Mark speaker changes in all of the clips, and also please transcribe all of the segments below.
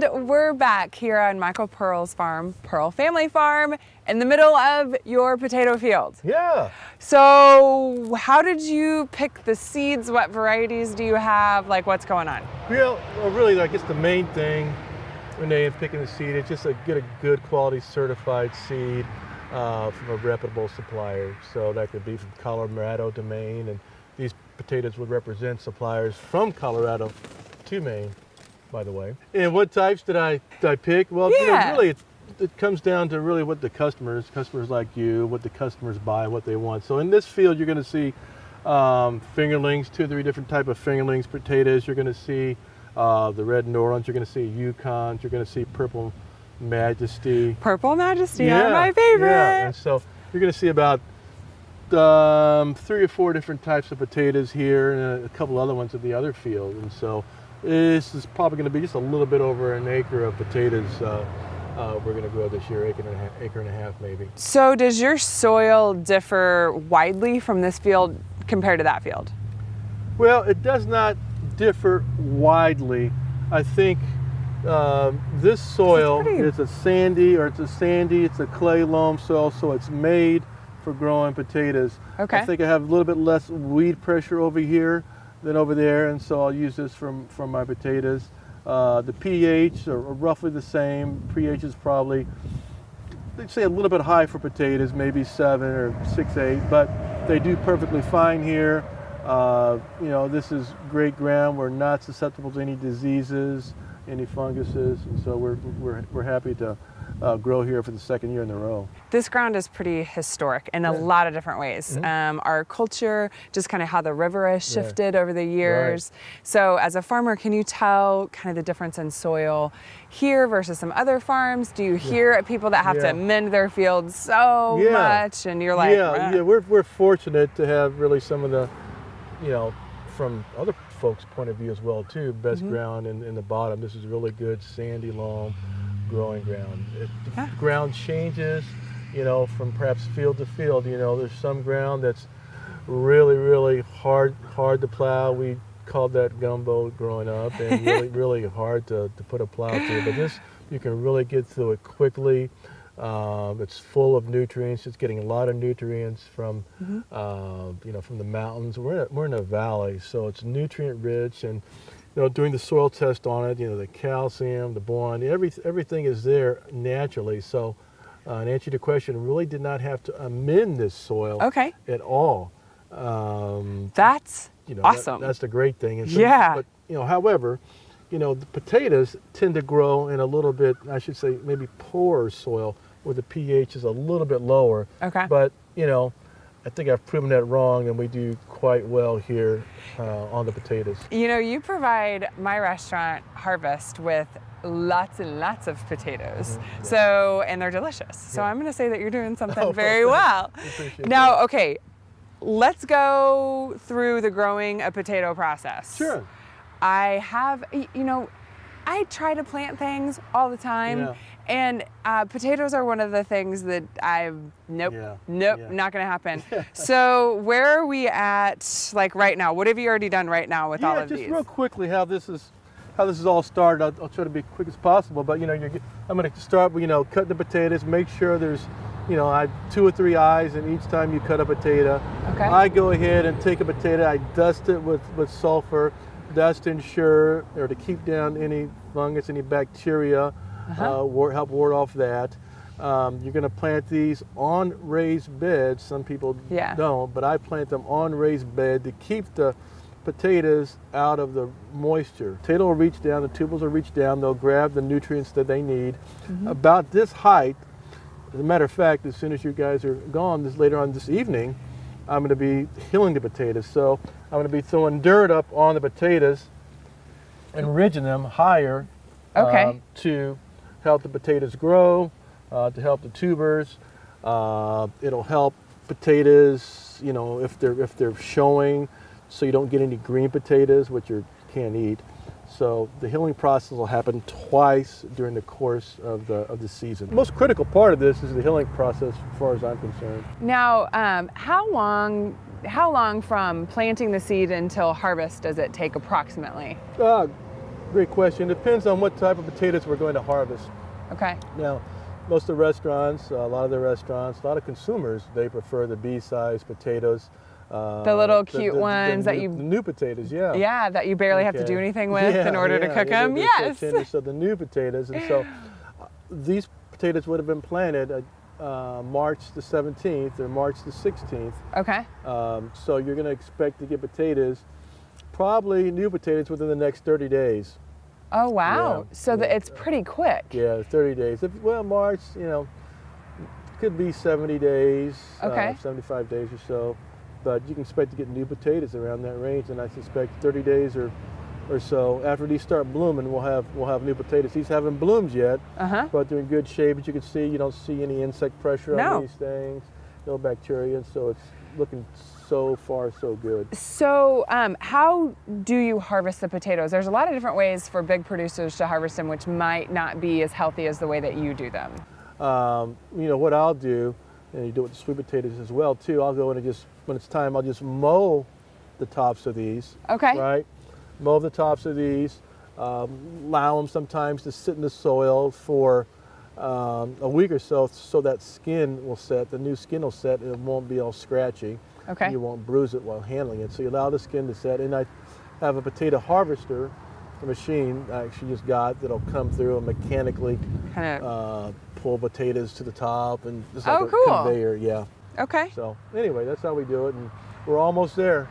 Speaker 1: And we're back here on Michael Pearl's farm, Pearl Family Farm, in the middle of your potato field.
Speaker 2: Yeah.
Speaker 1: So how did you pick the seeds? What varieties do you have? Like, what's going on?
Speaker 2: Well, really, I guess the main thing when they're picking the seed is just to get a good quality certified seed from a reputable supplier. So that could be from Colorado to Maine, and these potatoes would represent suppliers from Colorado to Maine, by the way. And what types did I pick? Well, really, it comes down to really what the customers like you, what the customers buy, what they want. So in this field, you're going to see fingerlings, 2 or 3 different type of fingerlings potatoes. You're going to see the red and orange. You're going to see Yukons. You're going to see Purple Majesty.
Speaker 1: Purple Majesty are my favorite.
Speaker 2: Yeah, and so you're going to see about 3 or 4 different types of potatoes here, and a couple other ones at the other field. And so this is probably going to be just a little bit over an acre of potatoes we're going to grow this year, acre and a half maybe.
Speaker 1: So does your soil differ widely from this field compared to that field?
Speaker 2: Well, it does not differ widely. I think this soil is it's a clay loam soil, so it's made for growing potatoes.
Speaker 1: Okay.
Speaker 2: I think I have a little bit less weed pressure over here than over there, and so I'll use this for my potatoes. The pH are roughly the same. pH is probably, they'd say a little bit high for potatoes, maybe 7 or 6-8, but they do perfectly fine here. This is great ground. We're not susceptible to any diseases, any funguses, and so we're happy to grow here for the 2nd year in a row.
Speaker 1: This ground is pretty historic in a lot of different ways. Our culture, just kind of how the river has shifted over the years. Right. So as a farmer, can you tell kind of the difference in soil here versus some other farms? Do you hear people that have to mend their fields so much, and you're like,
Speaker 2: we're fortunate to have really some of the, from other folks' point of view as well too, best ground in the bottom. This is really good sandy loam growing ground. The ground changes, from perhaps field to field. There's some ground that's really hard to plow. We called that gumbo growing up, and really hard to put a plow to. But this, you can really get through it quickly. It's full of nutrients. It's getting a lot of nutrients from, from the mountains. We're in a valley, so it's nutrient rich. And doing the soil test on it, the calcium, the boron, everything is there naturally. So, in answer to your question, really did not have to amend this soil at all.
Speaker 1: That's awesome.
Speaker 2: That's the great thing. And so, but however, the potatoes tend to grow in a little bit, I should say, maybe poorer soil where the pH is a little bit lower.
Speaker 1: Okay.
Speaker 2: But I think I've proven that wrong, and we do quite well here on the potatoes.
Speaker 1: You provide my restaurant, Harvest, with lots and lots of potatoes. So, and they're delicious. So I'm going to say that you're doing something very well. Now, okay, let's go through the growing a potato process.
Speaker 2: Sure.
Speaker 1: I have, I try to plant things all the time. And potatoes are one of the things that not going to happen. So where are we at, like right now? What have you already done right now with all of these?
Speaker 2: Just real quickly how this is all started. I'll try to be quick as possible, but I'm going to start with cutting the potatoes. Make sure there's I have 2 or 3 eyes, and each time you cut a potato, I go ahead and take a potato, I dust it with sulfur. That's to ensure or to keep down any fungus, any bacteria. Help ward off that. You're going to plant these on raised beds. Some people don't, but I plant them on raised bed to keep the potatoes out of the moisture. Potato will reach down, the tubers will reach down, they'll grab the nutrients that they need. About this height, as a matter of fact, as soon as you guys are gone, later on this evening, I'm going to be hilling the potatoes. So I'm going to be throwing dirt up on the potatoes and ridging them higher to help the potatoes grow, to help the tubers. It'll help potatoes, if they're showing, so you don't get any green potatoes, which you can't eat. So the hilling process will happen twice during the course of the season. The most critical part of this is the hilling process, as far as I'm concerned.
Speaker 1: Now, how long from planting the seed until harvest does it take approximately?
Speaker 2: Great question. Depends on what type of potatoes we're going to harvest.
Speaker 1: Okay.
Speaker 2: Now, most of the restaurants, a lot of the restaurants, a lot of consumers, they prefer the B-size potatoes.
Speaker 1: The little cute ones that
Speaker 2: the new potatoes, yeah.
Speaker 1: Yeah, that you barely have to do anything with in order to cook them.
Speaker 2: they're
Speaker 1: Yes.
Speaker 2: so tender. So the new potatoes, and so these potatoes would have been planted March the 17th or March the 16th.
Speaker 1: Okay.
Speaker 2: So you're going to expect to get potatoes, probably new potatoes, within the next 30 days.
Speaker 1: Oh, wow.
Speaker 2: Yeah,
Speaker 1: So that it's pretty quick.
Speaker 2: Yeah, 30 days. Well, March, could be 70 days,
Speaker 1: Okay.
Speaker 2: 75 days or so. But you can expect to get new potatoes around that range, and I suspect 30 days or so after these start blooming, we'll have new potatoes. These haven't bloomed yet, but they're in good shape. As you can see, you don't see any insect pressure on these things, no bacteria, so it's looking so far so good.
Speaker 1: So how do you harvest the potatoes? There's a lot of different ways for big producers to harvest them, which might not be as healthy as the way that you do them.
Speaker 2: What I'll do, and you do it with the sweet potatoes as well too, I'll go in and when it's time, I'll just mow the tops of these.
Speaker 1: Okay.
Speaker 2: Right? Mow the tops of these, allow them sometimes to sit in the soil for a week or so that skin will set, the new skin will set, and it won't be all scratchy.
Speaker 1: Okay.
Speaker 2: You won't bruise it while handling it. So you allow the skin to set, and I have a potato harvester, a machine I actually just got that'll come through and mechanically pull potatoes to the top, and just like a conveyor, yeah.
Speaker 1: Okay.
Speaker 2: So anyway, that's how we do it, and we're almost there.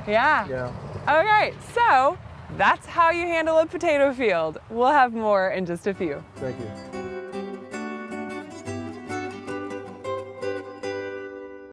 Speaker 1: Yeah.
Speaker 2: Yeah.
Speaker 1: Okay, so that's how you handle a potato field. We'll have more in just a few.
Speaker 2: Thank you.